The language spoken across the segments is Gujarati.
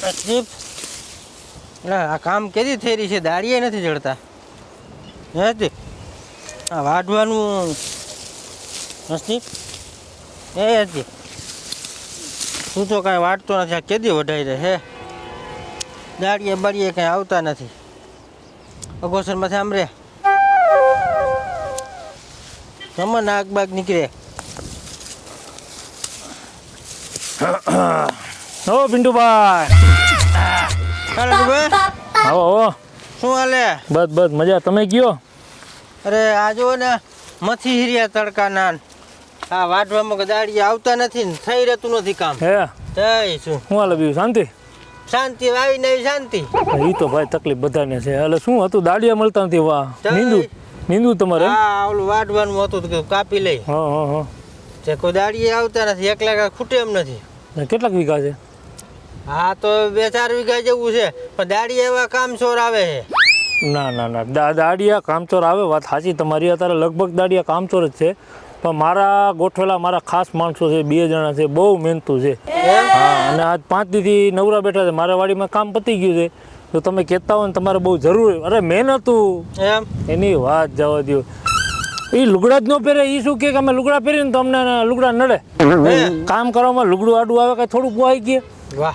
હસદીપ આ કામ કેદી થઈ રહી છે દાડીએ નથી જડતા હે આ વાઢવાનું હસદીપ એ હસદીપ તું તો કાંઈ વાટતો નથી આ કેદી વઢાઈ રહે હે દાડીએ બાડીએ કાંઈ આવતા નથી અગોસરમાંથી આમ રે સમર નાક બાગ નીકળે ઓ પિન્ટુભાઈ આવો આવો શું હાલે બસ મજા તમે કયો અરે આ જો ને મથી હિરિયા તડકા નાન આ વાઢવામાં દાડીએ આવતા નથી ને થઈ રહેતું નથી કામ હે થઈ શું શું હાલે બીજું શાંતિ શાંતિ આવી નવી શાંતિ એ તો ભાઈ તકલીફ બધાને છે એટલે શું હતું દાડિયા મળતા નથી વાહ નીંદુ તમારે હા ઓલું વાઢવાનું હતું તો કીધું કાપી લઈ હા તે કોઈ દાડીએ આવતા નથી એકલા ખૂટે એમ નથી કેટલાક વીઘા છે હા તો 2-4 વીઘા જેવું છે પણ દાડીએ એવા કામ ચોર આવે છે ના દાડિયા કામચોર આવે વાત સાચી તમારી અત્યારે લગભગ દાડિયા કામચોર જ છે પણ મારા ગોઠવેલા મારા ખાસ માણસો છે 2 જણા છે બહુ મહેનતું છે હા અને આજ 5 દીથી નવરા બેઠા છે મારા વાડીમાં કામ પતી ગયું છે તો તમે કહેતા હોય ને તમારે બહુ જરૂર અરે મહેનતું એમ એની વાત જવા દો એ લુગડા જ ન પહેરે એ શું કે અમે લુગડા પહેરીને તો અમને લુગડા નડે કામ કરવામાં લુગડું આડું આવે કઈ થોડુંક પોહાઈ ગયે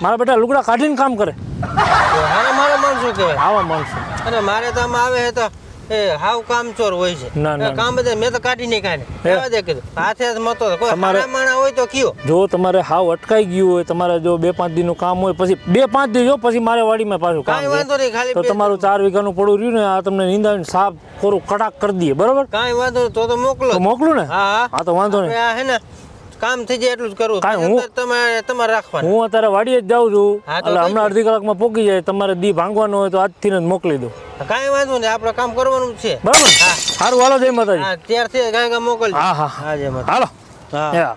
મારા બેટા લુગડા કાઢીને કામ કરે મારા માણસો કહેવાય આવા માણસો અને મારે તો આમાં આવે છે તો એ હાવ કામ ચોર હોય છે ના કામ બધા મેં તો કાઢી નહીં કાઢે દે કીધું હાથે મતો કોઈ માણા હોય તો કયો જો તમારે હાવ અટકાઈ ગયું હોય તમારે જો 2-5 દીનું કામ હોય પછી 2-5 દી જો પછી મારે વાડીમાં પાછું કામ વાંધો નહીં ખાલી તો તમારું 4 વીઘાનું પડું રહ્યું ને આ તમને નીંદાવીને સાફ કોરું કડાક કરી દઈએ બરાબર કાંઈ વાંધો નહીં તો મોકલું ને હા તો વાંધો નહીં હે ને કામ થઈ જાય એટલું જ કરવું તમારે રાખવાનું હું અત્યારે વાડીએ જ જાઉં છું એટલે હમણાં અડધી કલાકમાં પોકી જાય તમારે દી ભાંગવાનું હોય તો આજથી જ મોકલી દો કાંઈ વાંધો નહીં આપણે કામ કરવાનું છે બરાબર સારું હાલો જય માતાજી હા ત્યારથી કાંઈ મોકલજો હા જય માતા હાલો હા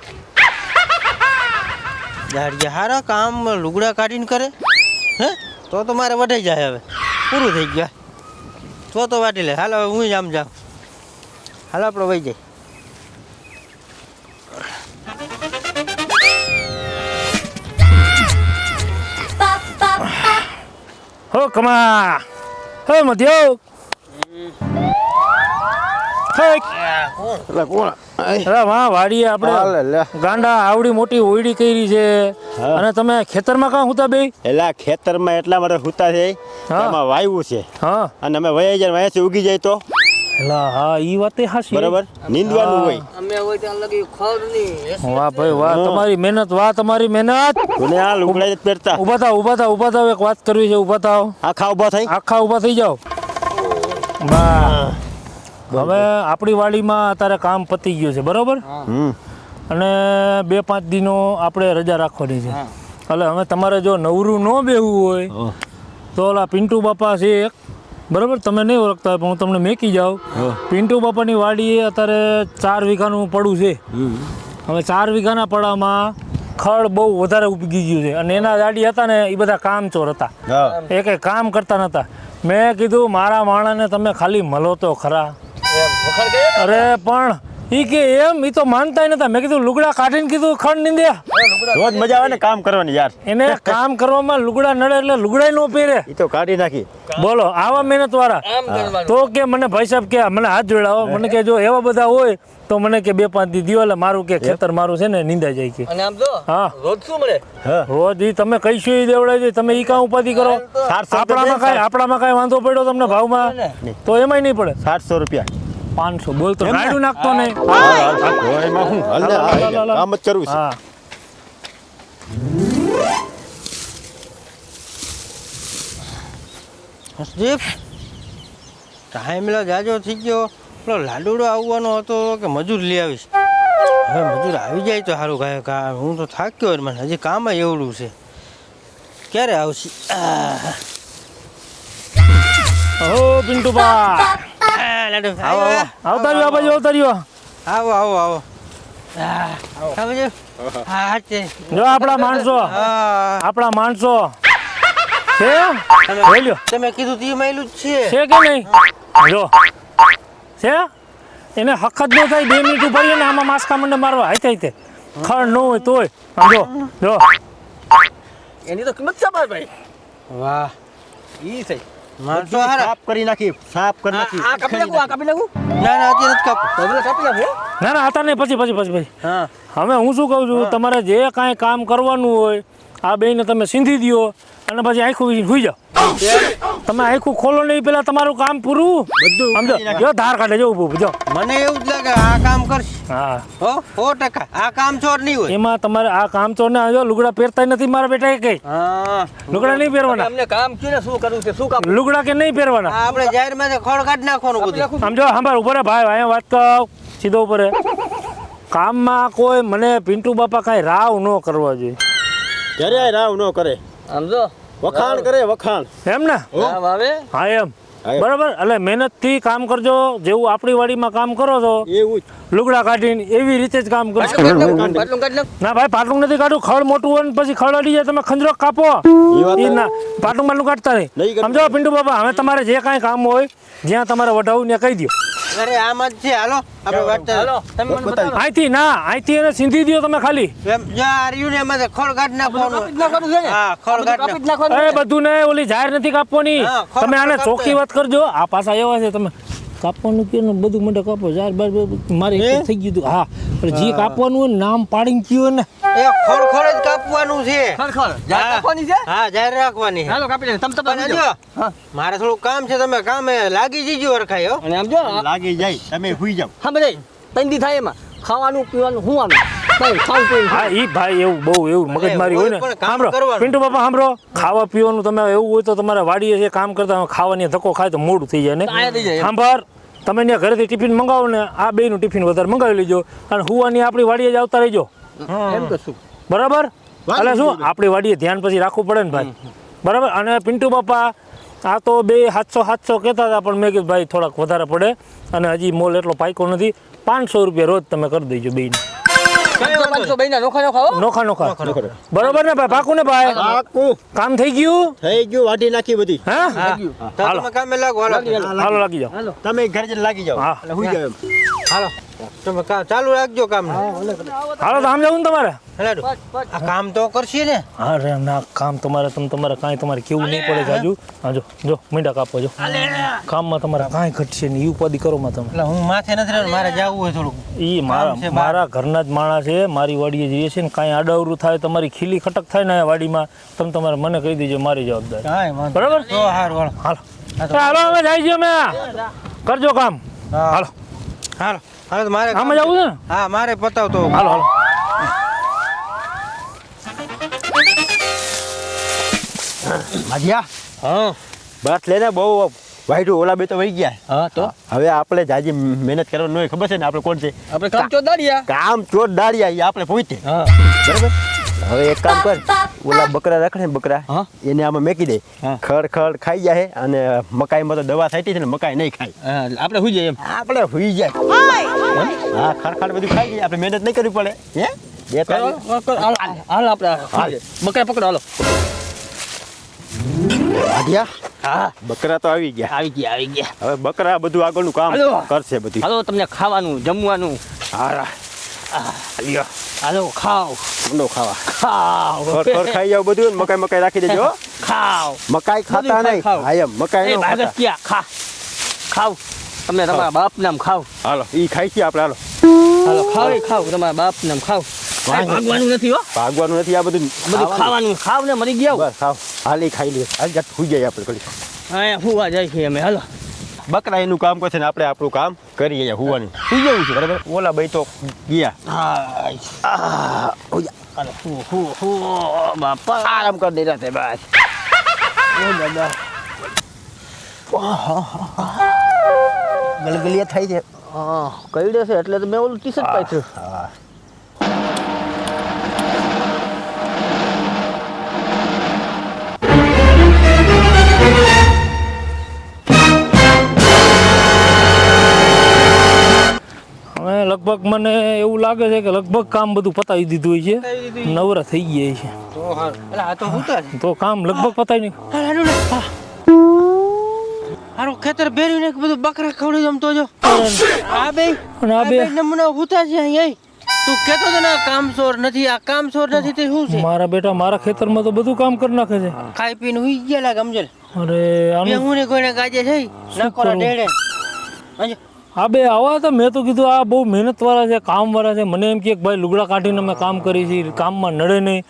દાડિયા હારા કામ લુગડા કાઢીને કરે હે તો મારે વઢાઈ જાય હવે પૂરું થઈ ગયા તો વાટી લે હાલો હું જ આમ જાઉં હાલો આપણે વહી જાય હો કમા હે મધ્યો વાડીએ આપણે ગાંડા આવડી મોટી ઓયડી કરી છે અને તમે ખેતરમાં કાં હુતા બે એલા ખેતરમાં એટલા માટે હુતા છે એમાં વાયુ છે હા અને અમે વયા જાય વાયાથી ઉગી જાય તો એલા હા ઈ વાત એ હાચી બરાબર નીંદવાનું હોય અમે હોય ત્યાં લગી ખોર નહીં વાહ ભાઈ વાહ તમારી મહેનત તને આ લુગડા જ પહેરતા ઊભા થાવ એક વાત કરવી છે ઊભા થાવ આખા ઊભા થઈ જાવ બા હવે આપણી વાડીમાં અત્યારે કામ પતી ગયું છે બરોબર અને 2-5 દિનો આપણે રજા રાખવાની છે એટલે હવે તમારે જો નવરું ન બેહવું હોય તો ઓલા પિન્ટુ બાપા છે એક બરાબર તમે નહીં ઓળખતા હોય પણ હું તમને મેકી જાઉં પિન્ટુ બાપાની વાડીએ અત્યારે 4 વીઘાનું પડું છે હવે 4 વીઘાના પડામાં ખડ બહુ વધારે ઉગી ગયું છે અને એના દાડી હતા ને એ બધા કામચોર હતા એ કંઈ કામ કરતા નહોતા મેં કીધું મારા માણસને તમે ખાલી મળો તો ખરા અરે પણ ઈ કે એમ ઈ તો માનતા નતા મેં કીધું લુગડા કાઢીને કીધું ખડ નીંદ્યા રોજ મજા આવે ને કામ કરવાની યાર એને કામ કરવામાં લુગડા નડે એટલે લુગડા નો પહેરે ઈ તો કાઢી નાખી બોલો આવા મહેનત વાળા તો કે મને ભાઈ સાહેબ કે મને હાથ જોડાવો મને કે જો એવા બધા હોય તો મને કે 2-5 દી દિયો એટલે મારું કે ખેતર મારું છે ને નીંદાઈ જાય કે અને આમ જો હા રોજ શું મળે રોજ ઈ તમે કઈશું ઈ દેવડાય છે તમે ઈ કામ ઉપાધિ કરો આપણામાં કાંઈ વાંધો પડ્યો તમને ભાવમાં તો એમાંય નહીં પડે 700 રૂપિયા 500 બોલ તો ગાડું નાખતો નહીં કામ જ કરવું છે હસદીપ ટાઈમ જાજો થઈ ગયો પેલો લાડુડો આવવાનો હતો કે મજૂર લઈ આવીશ હવે મજૂર આવી જાય તો સારું કાંઈ હું તો થાક્યો હોય મને હજી કામ એવડું છે ક્યારે આવશે હો પિન્ટુબા આવતાર્યો આવો જો આપણા માણસો છે બોલ્યો તમે કીધું તી માયલું જ છે કે નહીં જો છે એને હકત ન થાય 2 મિનિટ ઉભા ને આમાં માસ્કા મંડે મારવા હાઈતે ખડ ન હોય તોય જો એની તો કિંમત છે ભાઈ. વાહ ઈ છે. માણસો હારા. સાફ કરી નાખી સાફ કરી નાખી આ કાપી નાખું, આ કાપી નાખું. ના ના હજી નથી કાપવું. તો પેલા કાપી નાખું, હો. ના ના હતા નહીં, પછી હા હવે હું શું કહું છું, તમારે જે કાંઈ કામ કરવાનું હોય આ બેયને તમે સીંધી દો અને પછી આખું વીસીને સુઈ જાઓ. તમે આખું ખોલો નહીં, પેલા તમારું કામ પૂરું સમજો. જો ધાર કાઢે જો ઊભું જો. મને એવું જ લાગે આ કામ કરશે. હા હો 100% આ કામ ચોર નહીં હોય. એમાં તમારે આ કામ તો ના જો લુગડા પહેરતા નથી મારા બેટા કઈ. હા લુગડા નહીં પહેરવાના, અમને કામ કયું ને શું કરવું છે, શું કાપવું. લુગડા કે નહીં પહેરવાના. આ આપણે જાહેરમાં ખોળ કાઢી નાખવાનું કાપી બધું. નાખું. સમજો સાંભળ ઉપર ભાઈ અહીંયા વાત કહું સીધો ઉપર કામમાં કોઈ મને પિન્ટુ બાપા કાંઈ રાવ ન કરવા જોઈએ. જ્યારે રાવ ન કરે સમજો. વખાણ કરે વખાણ એમ ને? કામ આવે. હા એમ હા. બરાબર. એટલે મહેનતથી કામ કરજો, જેવું આપણી વાડીમાં કામ કરો છો એવું જ લુગડા કાઢીને એવી રીતે જ કામ કરજો. પાટલું કાઢી નાખ. ના ભાઈ પાટલું નથી કાઢવું, ખડ મોટું હોય ને પછી ખડ અડી જાય તમે ખંજરો કાપો. વાત ઈ ના પાટલું બાટલું કાઢતા નહીં. નહીં કાઢવું. સમજો પિન્ટુ બાપા, હવે તમારે જે કાંઈ કામ હોય જ્યાં તમારે વઢાવું ત્યાં કહી દો. અરે આમાં જ છે હાલો આપણે વાત હાલો તમે મને બતાવો. અહીંથી ના અહીંથી એને સીંધી દો તમે ખાલી. એમ જો આ રહ્યું ને એમાં ખોળ કાઢી નાખવાનું. કાપી જ નાખવાનું છે ને. હા ખોળ બધું કાઢી કાપી જ નાખવાનું એ છે. બધું ને ઓલી જાહેર નથી કાપવાની. હા, ખોળ તમે આને કાપતા ચોખ્ખી વાત કરજો. આ પાછા એવા છે તમે કાપવાનું કે બધું માટે કાપો જાહેર બાર મારે એક જ થઈ ગયું હતું. હા પણ જે કાપવાનું હોય ને નામ પાડીને કયો ને એ ખોળ ખોળ જ કાપવાનું છે. ખરેખર. જાત નાખવાની છે. હા જાહેર રાખવાની છે. હાલો કાપી નાખ. તમ તમ પણ જો હા. મારે થોડું કામ છે, તમે કામે લાગી જજો હરખાઈ હો. અને આમ જો લાગી જાય તમે સુઈ જાઓ હા બધા તંદી થાય એમાં ખાવાનું પીવાનું હુવાનું ભાઈ ખાવું પીવું હા ઈ ભાઈ એવું બહુ એવું મગજમારી હોય ને. કોઈ પણ કામ સાંભળો કરવાનું. પિન્ટુ બાપા સાંભળો, ખાવા પીવાનું તમે એવું હોય તો તમારે વાડીએ છે કામ કરતા હોય, ખાવાની ધક્કો ખાય તો મોડું થઈ જાય ને. આયા થઈ જાય એમ. સાંભળ તમે ત્યાં ઘરેથી ટિફિન મંગાવો ને આ બેયનું ટિફિન વધારે મંગાવી લેજો અને હુવાની આપણી વાડીએ જ આવતા રહેજો. એમ તો શું બરાબર. એટલે શું આપણી વાડીએ ધ્યાન પછી રાખવું પડે ને ભાઈ. બરાબર. અને પિન્ટુ બાપા આ તો બે 700 કહેતા હતા પણ મેં કીધું ભાઈ થોડાક વધારે પડે અને હજી મોલ એટલો પાક્યો નથી. 500 રૂપિયા રોજ તમે કરી દેજો બેયને. 500 બૈના નોખા નોખા હો. નોખા બરોબર ને ભાઈ? પાકું ને ભાઈ? પાકું કામ થઈ ગયું? થઈ ગયું વાઢી નાખી બધી હા તો તમે કામે લાગો હાલો. હાલો લાગી જાઓ. હાલો તમે ઘરે જઈને લાગી જાઓ હા. એટલે સુઈ જાઓ એમ હાલો તમે ચાલુ રાખજો કામ. હાલો તો આમ જવું ને તમારે. હેલાડો. આ કામ તો કરશે ને. હા રે ના કામ તમારે તમારે કાંઈ તમારે કેવું નહીં પડે જાજુ. હા જો મીંડા કાપો જો. કામમાં તમારે કાંઈ ઘટશે નહીં, ઉપાધિ કરો માં તમે. એટલે હું માથે નથી રહેવાનું, મારે જવું હોય થોડુંક. એ કામ છે, મારા ઘરના જ માણસ છે, મારી વાડીએ જઈએ છે ને કાંઈ આડાવરું થાય તમારી ખીલી ખટક થાય ને આ વાડીમાં તમે તમારે મને કહી દેજો, મારી જવાબદારી. કાંઈ વાંધો બરાબર? નહીં. તો હારું હાલો. હાલો હાલો અમે જાય છે અમે. કરજો કામ. હા. હાલો હાલો હાલો તો મારે આમાં જવું છે ને? હા મારે પતાવતો. હાલો હાલો. માધ્યા હા બસ લેને બહુ વાઈડું ઓલા બે તો વહી ગયા. હા તો હવે આપણે જાજી મહેનત કરવાનું હોય ખબર છે ને આપણે કોણ છે? આપણે કામ ચોદાડિયા. કામ ચોર દાડિયા એ આપણે પહોંચે હા બરાબર. હવે એક કામ કર, ઓલા બકરા રાખે ને બકરા હા. એને આમાં મેકી દે, હા. ખડ ખડ ખાઈ જાય અને મકાઈમાં તો દવા છાંટી છે ને મકાઈ નહીં ખાય, આપણે હુઈ જઈએ એમ. આપણે હુઈ જાય. હા ખડ ખડ બધું ખાઈ જાય, આપણે મહેનત નહીં કરવી પડે. હે બે ત્રણ હાલ આપણે બકરા પકડો હાલો. ભાગ્યા હા બકરા તો આવી ગયા. આવી ગયા. હવે બકરા બધું આગળનું કામ હાલો. કરશે બધું. હાલો તમને ખાવાનું જમવાનું. હારા લ્યો હાલો ખાવ ઊંડો ખાવા. ખાવ ખડ ખડ ખાઈ જાવ બધું ને મકાઈ મકાઈ રાખી દેજો. ખાવ મકાઈ ખાતા બધું નહીં. ખાવ. હા એમ મકાઈ એ નો ખાતા. ભાગતિયા ખાવ તમને તમારા બાપ નામ ખાવ. હાલો ઈ ખાઈ છીએ આપણે. હાલો હાલો ખાવ તમારા બાપ નામ ખાવ. ભાગવાનું નથી હો, ભાગવાનું નથી, આ બધું બધું ખાવાનું ખાવ ને મરી ગયા. બસ ખાવ. હાલી ખાઈ લઈએ. હાલ જાત સુઈ જાય આપણે ઘડી. અહીંયા હુવા જાય છે અમે. હાલો બકરા એનું કામ કરશે ને આપણે આપણું કામ કરીએ અહીંયા હુવાનું. સુઈ જવું છે બરાબર. ઓલા ભાઈ તો ગયા. હાલો હુ બાપા આરામ કરી દે રાતે બસ. ઓ દાદા ગલગલિયા થાય છે. હા કઈડે છે એટલે તો મેં ઓલું ટી શર્ટ પાથર્યું. હા હવે લગભગ મને એવું લાગે છે કે લગભગ કામ બધું પતાવી દીધું હોય છે, નવરા થઈ ગયા છે તો હારું. એટલે આ તો હુતા છે. તો કામ લગભગ પતાવી નહીં. હારું ને. હારું ખેતર ભેર્યું ને બધું બકરા ખવડી જમતો જો. આ બે અને આ બે નમૂના હુતા છે અહીંયા. તું કહેતો હતો ને આ કામચોર નથી આ કામચોર નથી તે શું છે મારા બેટા મારા ખેતરમાં તો બધું કામ કરી નાખે છે. ખાઈ પીને હુઈ ગયા લાગે સમજે અરે આનું હું ને કોઈને ગાજે છે નકોરા કરું? ઢેડે સમજે આ બે આવા તો મેં તો કીધું આ બહુ મહેનતવાળા છે કામવાળા છે. મને એમ કે ભાઈ લુગડા કાઢીને અમે કામ કરી છીએ કામમાં નડે નહીં.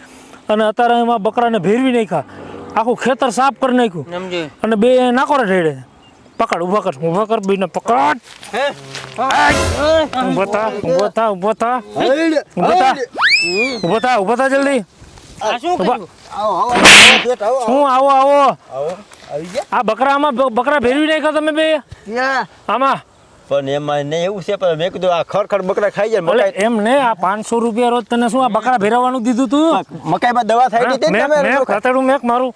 અને અત્યારે એમાં બકરાને ભેરવી નાખ્યા આખું ખેતર સાફ કરી નાખ્યું સમજે અને બે નાકોરા ઢેડે છે. પકડ ઊભા કર બેને પકડ. ઊભો થા જલ્દી. આ શું કર્યું શું આવો આ બકરા ભેરવી નાખ્યા તમે બે આમાં. પણ એમાં નહીં એવું છે પણ મેં કીધું આ ખરખર બકરા ખાઈ જાય ભલે મકાઈ એમ ને આ 500 રૂપિયા રોજ તને શું આ બકરા ભેરવવાનું દીધું તું? મકાઈમાં દવા થઈ ગઈ હતી ને મેં ખાતેડું મેક મારું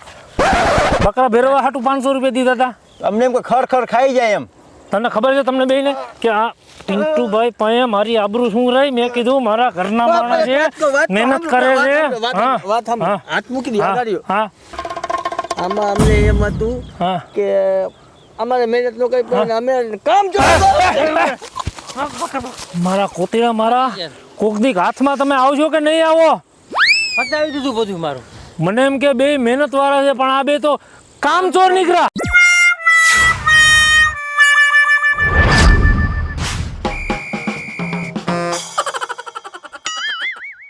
બકરા ભેરવવા હાટું 500 રૂપિયા દીધા હતા. અમને એમ કે ખરખર ખાઈ જાય એમ. તને ખબર છે તમને બેને કે આ પિન્ટુભાઈ પાસે મારી આબરૂ શું રહી? મેં કીધું મારા ઘરના માણસ છે મહેનત કરે છે. વાત સાંભળ. હા. હાથ મૂકી દે આગાડીઓ. હા આમાં અમને એમ હતું હા કે અમારે મહેનત નો કઈ પણ અમે કામ મારા કોતેડા મારા કોકદીક હાથમાં તમે આવજો કે નહીં આવો? પતાવી દીધું બધું મારું મને એમ કે બે મહેનત વાળા છે પણ આ બે તો કામચોર નીકળ્યા.